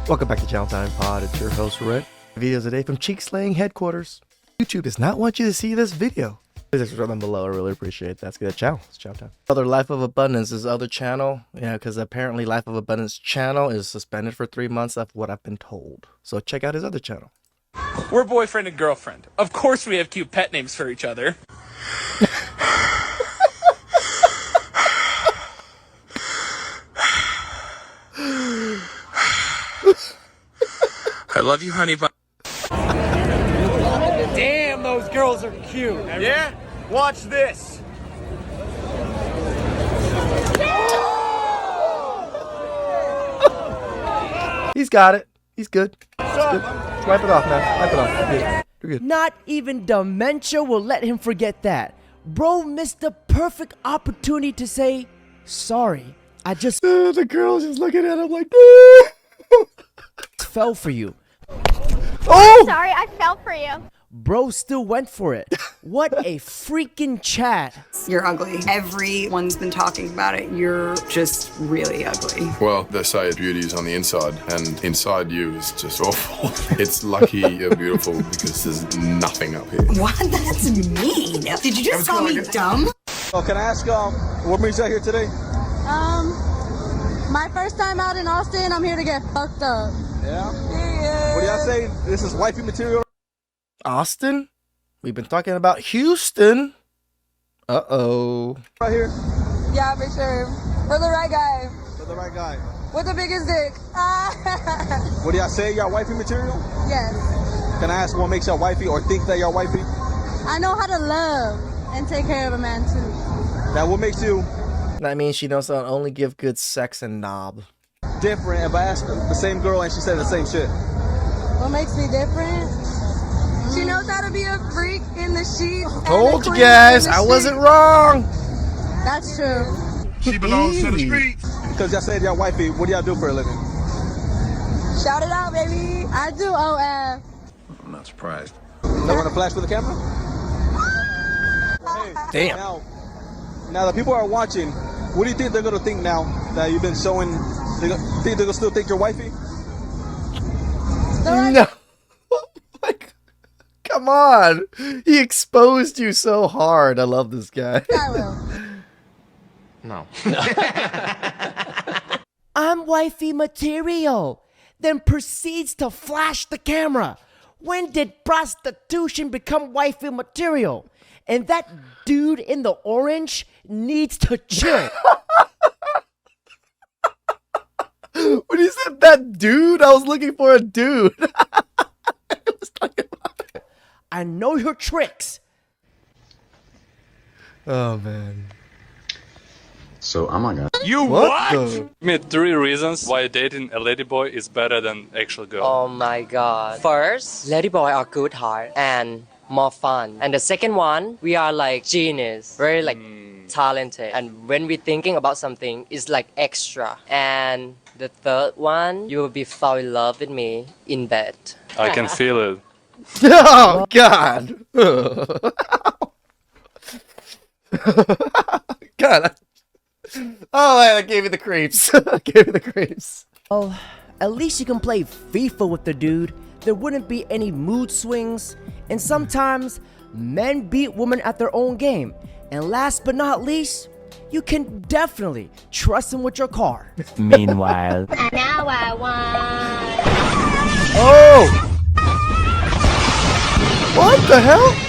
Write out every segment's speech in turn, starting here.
Welcome back to TheChowTimePod. It's your host, Red. Videos a day from Cheek Slaying headquarters. YouTube does not want you to see this video. Please subscribe down below. I really appreciate that. Let's get a chow. It's chow time. Other Life of Abundance is other channel. Yeah, because apparently Life of Abundance channel is suspended for 3 months. That's what I've been told. So check out his other channel. We're boyfriend and girlfriend. Of course we have cute pet names for each other. I love you, honey bun. Damn, those girls are cute. Yeah? Watch this. He's got it. He's good. He's good. Wipe it off, man. Wipe it off. You're good. You're good. Not even dementia will let him forget that. Bro missed the perfect opportunity to say, sorry, I just The girl's just looking at him like, fell for you. oh! Sorry, I fell for you. Bro still went for it. What a freaking chat. You're ugly. Everyone's been talking about it. You're just really ugly. Well, they say beauty is on the inside, and inside you is just awful. It's lucky you're beautiful because there's nothing up here. What? That's mean. Did you just call me dumb? Oh, can I ask what brings you out here today? My first time out in Austin, I'm here to get fucked up. Yeah? What do y'all say? This is wifey material? Austin? We've been talking about Houston. Uh-oh. Right here? Yeah, for sure. For the right guy. For the right guy. With the biggest dick. What do y'all say? Y'all wifey material? Yes. Can I ask what makes y'all wifey or think that y'all wifey? I know how to love and take care of a man too. Now, what makes you That means she knows how to only give good sex and knob. different if I ask the same girl and she said the same shit? What makes me different? She knows how to be a freak in the sheets. Told you guys, I wasn't wrong. That's true. She belongs to the streets. Because y'all said y'all wifey, what do y'all do for a living? Shout it out, baby. I do OF. I'm not surprised. Don't want to flash for the camera? Hey, Damn. Now the people are watching. What do you think they're going to think now that you've been showing? Think they're going to still think you're wifey? No. Oh my God. Come on. He exposed you so hard. I love this guy. I will. No. I'm wifey material. Then proceeds to flash the camera. When did prostitution become wifey material? And that dude in the orange needs to chill. When he said that dude, I was looking for a dude. I was talking about it. I know your tricks. Oh, man. So am I gonna? You What the? Give me 3 reasons why dating a ladyboy is better than actual girl. Oh my god. First, ladyboy are good heart and more fun. And the second one, we are like genius, very like talented. And when we're thinking about something, it's like extra. And the third one, you will be fall in love with me in bed. I can feel it. Oh, God. God. Oh, I gave you the creeps. I gave you the creeps. Well, at least you can play FIFA with the dude. There wouldn't be any mood swings. And sometimes, men beat women at their own game. And last but not least, you can definitely trust him with your car. Meanwhile. Now I want. Oh! What the hell?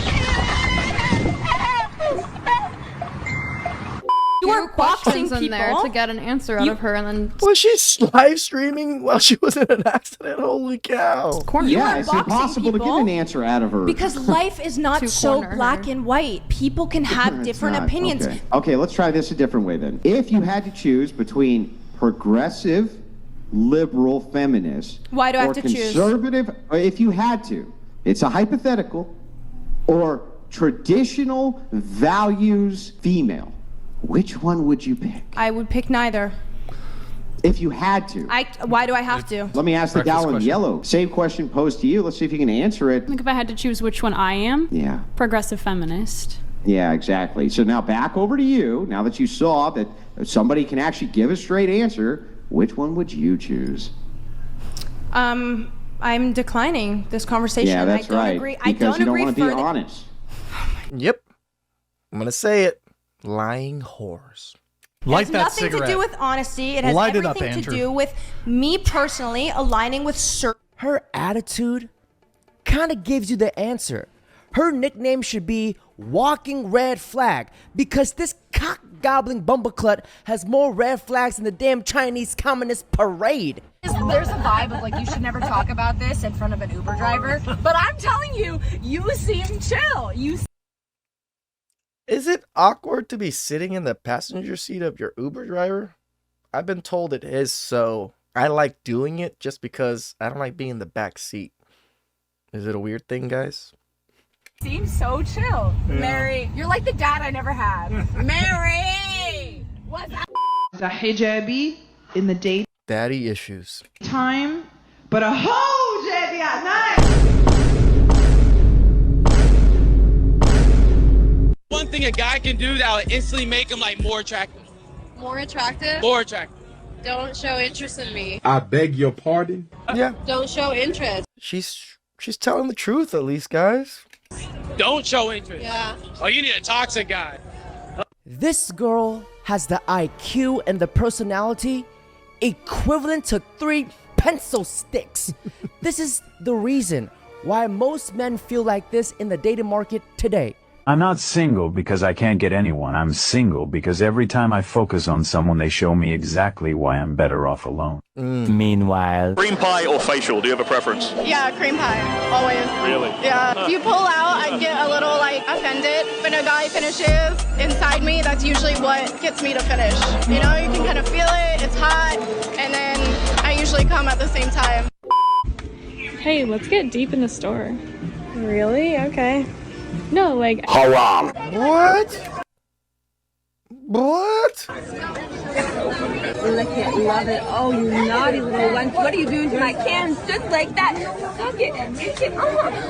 You were boxing people in there to get an answer out of her, and then Was she live streaming while she was in an accident? Holy cow. corner. Yeah, it's impossible to get an answer out of her. Because life is not To so corner black her. and white. People can have It's different not. opinions. Okay, let's try this a different way then. If you had to choose between progressive, liberal feminist, Why do I or have to choose? conservative, or if you had to, it's a hypothetical, or traditional values female, which one would you pick? I would pick neither. If you had to. Why do I have to? Let me ask the Breakfast gal in question. yellow. Same question posed to you. Let's see if you can answer it. Like if I had to choose which one I am, Yeah. progressive feminist. Yeah, exactly. So now back over to you. Now that you saw that somebody can actually give a straight answer, which one would you choose? I'm declining this conversation. Yeah, that's I don't right. agree. Because I don't you don't agree want to be further. honest. Yep. I'm going to say it. Lying whores. It has nothing to do with honesty. It has everything to do with me personally aligning with certain. Her attitude kind of gives you the answer. Her nickname should be Walking Red Flag because this cock-gobbling bumbleclut has more red flags than the damn Chinese Communist parade. There's a vibe of like you should never talk about this in front of an Uber driver, but I'm telling you, you seem chill. Is it awkward to be sitting in the passenger seat of your Uber driver? I've been told it is, so I like doing it just because I don't like being in the back seat. Is it a weird thing, guys? Seem so chill. Yeah. Mary, you're like the dad I never had. Mary! What's up? A hijabi in the daytime, Daddy issues. but a whole hijabi at night. One thing a guy can do that will instantly make him like more attractive. More attractive? More attractive. Don't show interest in me. I beg your pardon? Yeah. Don't show interest. She's telling the truth at least, guys. Don't show interest. Yeah. Oh, you need a toxic guy. This girl has the IQ and the personality equivalent to 3 pencil sticks. This is the reason why most men feel like this in the dating market today. I'm not single because I can't get anyone. I'm single because every time I focus on someone, they show me exactly why I'm better off alone. Meanwhile. Cream pie or facial? Do you have a preference? Yeah, cream pie. Always. Really? Yeah. If you pull out, I get a little like offended. When a guy finishes inside me, that's usually what gets me to finish. You know, you can kind of feel it. It's hot. And then I usually come at the same time. Hey, let's get deep in the store. Really? Okay. No, like. Haram. What? What? Lick it, love it. Oh, you naughty little one. What are you doing to my cans? Just like that. Suck it, take it. Oh,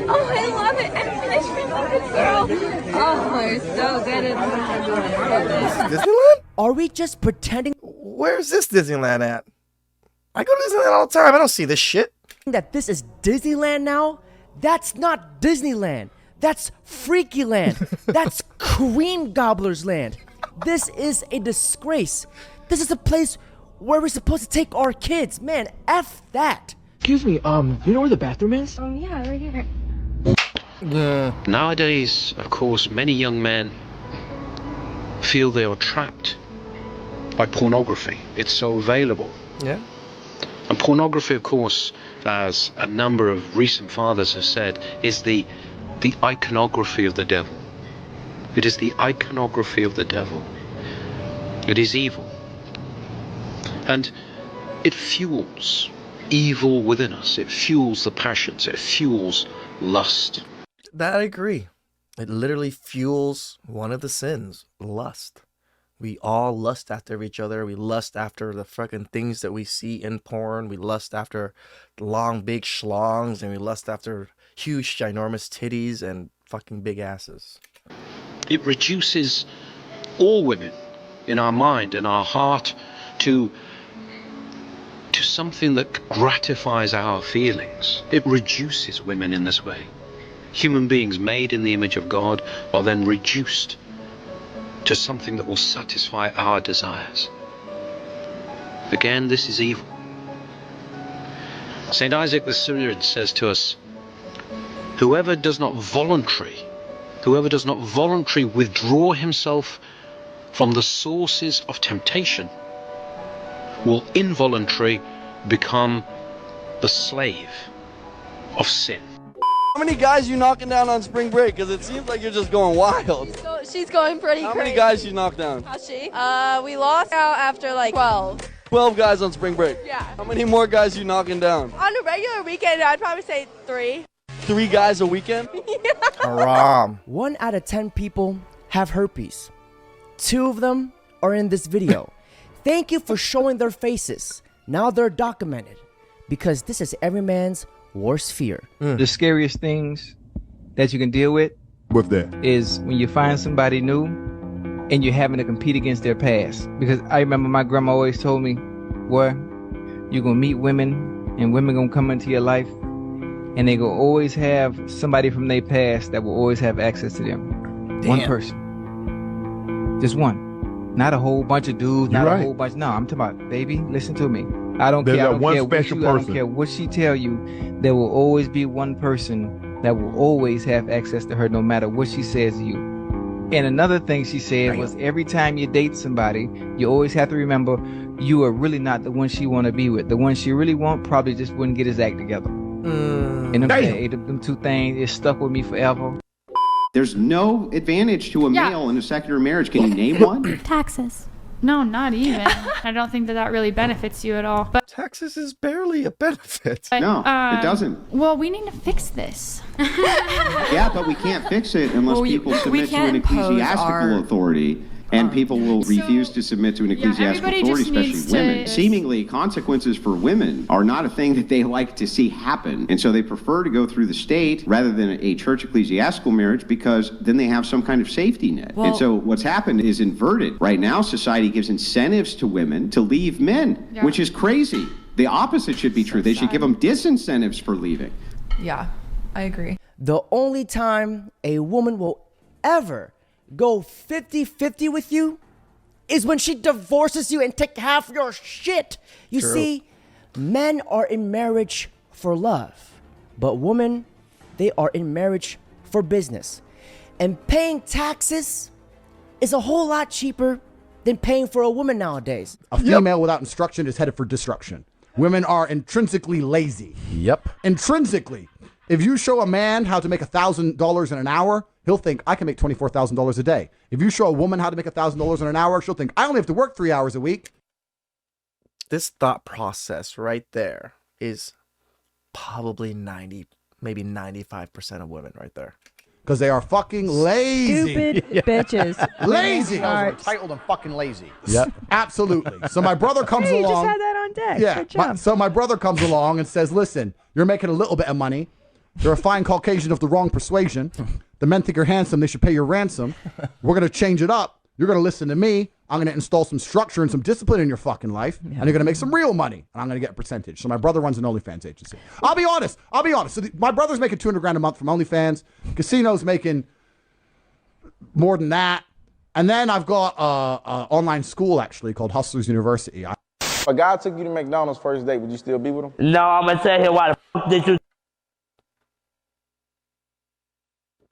I love it. And finish me, love it, girl. Oh, you're so good at it. Disneyland? Are we just pretending? Where's this Disneyland at? I go to Disneyland all the time. I don't see this shit. That this is Disneyland now? That's not Disneyland. That's Freaky Land. That's Cream Gobbler's Land. This is a disgrace. This is a place where we're supposed to take our kids. Man, F that. Excuse me, you know where the bathroom is? Yeah, right here. Nowadays, of course, many young men feel they are trapped by pornography. It's so available. Yeah. And pornography, of course, as a number of recent fathers have said, is the iconography of the devil. It is the iconography of the devil. It is evil. And it fuels evil within us. It fuels the passions. It fuels lust. That I agree. It literally fuels one of the sins, lust. We all lust after each other. We lust after the fucking things that we see in porn. We lust after long, big schlongs, and we lust after huge, ginormous titties and fucking big asses. It reduces all women in our mind, in our heart, to something that gratifies our feelings. It reduces women in this way. Human beings made in the image of God are then reduced to something that will satisfy our desires. Again, this is evil. St. Isaac the Syrian says to us, whoever does not voluntarily withdraw himself from the sources of temptation will involuntarily become the slave of sin. How many guys you knocking down on spring break? Because it seems like you're just going wild. She's going pretty crazy. How many guys you knocked down? How's she? We lost out after like 12. 12 guys on spring break? Yeah. How many more guys you knocking down? On a regular weekend, I'd probably say 3. 3 guys a weekend? Haram. 1 out of 10 people have herpes. 2 of them are in this video. Thank you for showing their faces. Now they're documented. Because this is every man's worst fear. The scariest things that you can deal with is when you find somebody new and you're having to compete against their past. Because I remember my grandma always told me, boy, you're going to meet women and women gonna come into your life, and they gonna always have somebody from their past that will always have access to them. Damn. One person. Just one. Not a whole bunch of dudes, not a whole bunch. No, I'm talking about, baby, listen to me. I don't care. I don't care what you, I don't care what she tell you. There will always be one person that will always have access to her no matter what she says to you. And another thing she said was every time you date somebody, you always have to remember you are really not the one she want to be with. The one she really want probably just wouldn't get his act together. And them two things, it stuck with me forever. There's no advantage to a male in a secular marriage. Can you name one? Taxes. No, not even. I don't think that really benefits you at all. But taxes is barely a benefit. No, it doesn't. Well, we need to fix this. Yeah, but we can't fix it unless people submit to an ecclesiastical authority. And people will refuse to submit to an ecclesiastical authority, especially women. Seemingly, consequences for women are not a thing that they like to see happen. And so they prefer to go through the state rather than a church ecclesiastical marriage because then they have some kind of safety net. And so what's happened is inverted. Right now, society gives incentives to women to leave men, which is crazy. The opposite should be true. They should give them disincentives for leaving. Yeah, I agree. The only time a woman will ever go 50-50 with you is when she divorces you and take half your shit. You see, men are in marriage for love, but women, they are in marriage for business. And paying taxes is a whole lot cheaper than paying for a woman nowadays. A female without instruction is headed for destruction. Women are intrinsically lazy. Yep. Intrinsically. If you show a man how to make $1,000 in an hour, he'll think, I can make $24,000 a day. If you show a woman how to make $1,000 in an hour, she'll think, I only have to work 3 hours a week. This thought process right there is probably 90, maybe 95% of women right there. Because they are fucking lazy. Stupid bitches. Lazy. Entitled and fucking lazy. Yep, absolutely. So my brother comes along. You just had that on deck. Yeah. Good job. So my brother comes along and says, listen, you're making a little bit of money. You're a fine Caucasian of the wrong persuasion. The men think you're handsome. They should pay your ransom. We're going to change it up. You're going to listen to me. I'm going to install some structure and some discipline in your fucking life. And you're going to make some real money. And I'm going to get a percentage. So my brother runs an OnlyFans agency. I'll be honest. So my brother's making $200,000 a month from OnlyFans. Casino's making more than that. And then I've got an online school, actually, called Hustlers University. If a guy took you to McDonald's first date, would you still be with him? No, I'm going to tell him why the fuck did you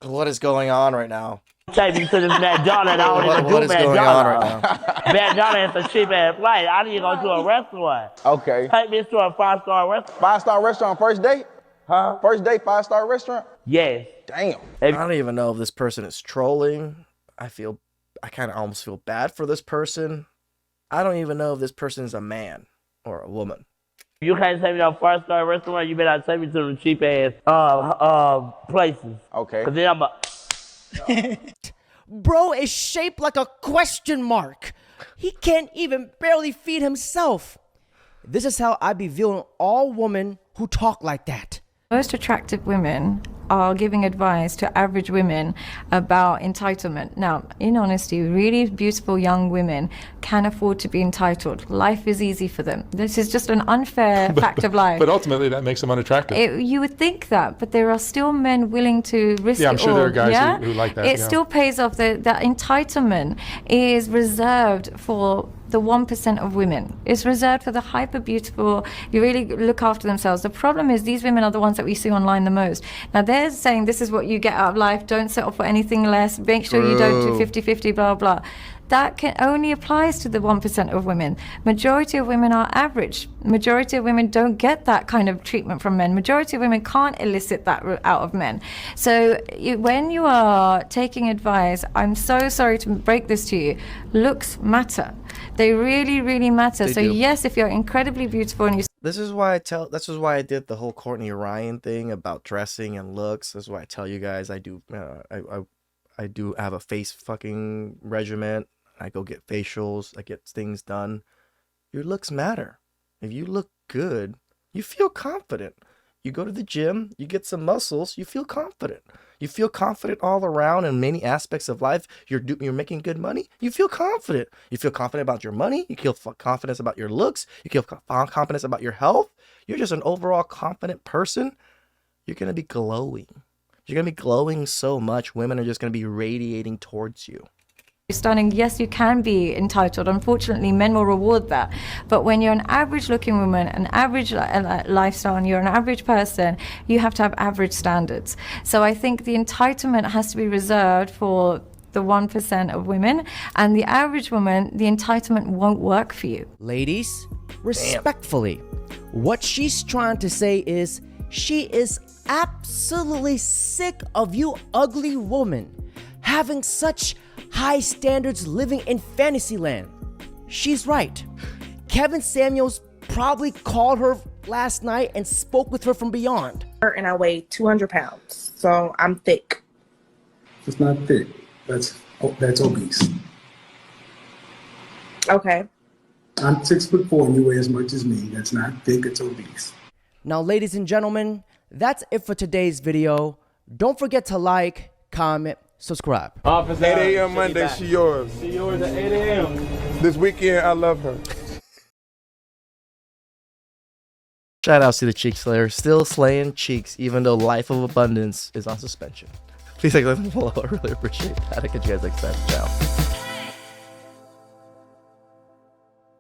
What is going on right now? take me to this McDonald's? I don't even do What is going on right McDonald's. McDonald's is a cheap ass flight. I need to go to a restaurant. Okay. Take me to a 5-star restaurant. 5-star restaurant first date? Huh? First date, 5-star restaurant? Yes. Damn. I don't even know if this person is trolling. I kind of almost feel bad for this person. I don't even know if this person is a man or a woman. You can't take me to a 5-star restaurant. You better take me to the cheap ass places. Okay. Cause then I'm Bro is shaped like a question mark. He can't even barely feed himself. This is how I be viewing all women who talk like that. Most attractive women are giving advice to average women about entitlement. Now, in honesty, really beautiful young women can afford to be entitled. Life is easy for them. This is just an unfair fact of life. But ultimately, that makes them unattractive. You would think that, but there are still men willing to risk it all. Yeah, I'm sure there are guys who like that. It still pays off. That entitlement is reserved for the 1% of women. It's reserved for the hyper beautiful, you really look after themselves. The problem is these women are the ones that we see online the most. Now they're saying this is what you get out of life, don't settle for anything less, make sure you don't do 50-50, blah, blah. That only applies to the 1% of women. Majority of women are average. Majority of women don't get that kind of treatment from men. Majority of women can't elicit that out of men. So when you are taking advice, I'm so sorry to break this to you, looks matter. They really, really matter. They so do. yes, if you're incredibly beautiful and you... This is why I did the whole Courtney Ryan thing about dressing and looks. This is why I tell you guys I do have a face fucking regimen. I go get facials. I get things done. Your looks matter. If you look good, you feel confident. You go to the gym, you get some muscles, you feel confident. You feel confident all around in many aspects of life. You're making good money. You feel confident. You feel confident about your money. You feel confidence about your looks. You feel confidence about your health. You're just an overall confident person. You're going to be glowing. You're going to be glowing so much. Women are just going to be radiating towards you. Stunning. Yes, you can be entitled. Unfortunately, men will reward that. But when you're an average looking woman, an average lifestyle, and you're an average person, you have to have average standards. So I think the entitlement has to be reserved for the 1% of women, and the average woman, the entitlement won't work for you. Ladies, respectfully, what she's trying to say is she is absolutely sick of you ugly women having such high standards living in fantasy land. She's right. Kevin Samuels probably called her last night and spoke with her from beyond. And I weigh 200 pounds, so I'm thick. It's not thick. That's obese. Okay. I'm 6'4" and you weigh as much as me. That's not thick, it's obese. Now, ladies and gentlemen, that's it for today's video. Don't forget to like, comment, subscribe. 8 a.m. Monday, she yours. She yours at 8 a.m. This weekend, I love her. Shout out to the Cheek Slayer, still slaying cheeks, even though Life of Abundance is on suspension. Please like, below. I really appreciate that. I'll catch you guys next time. Ciao.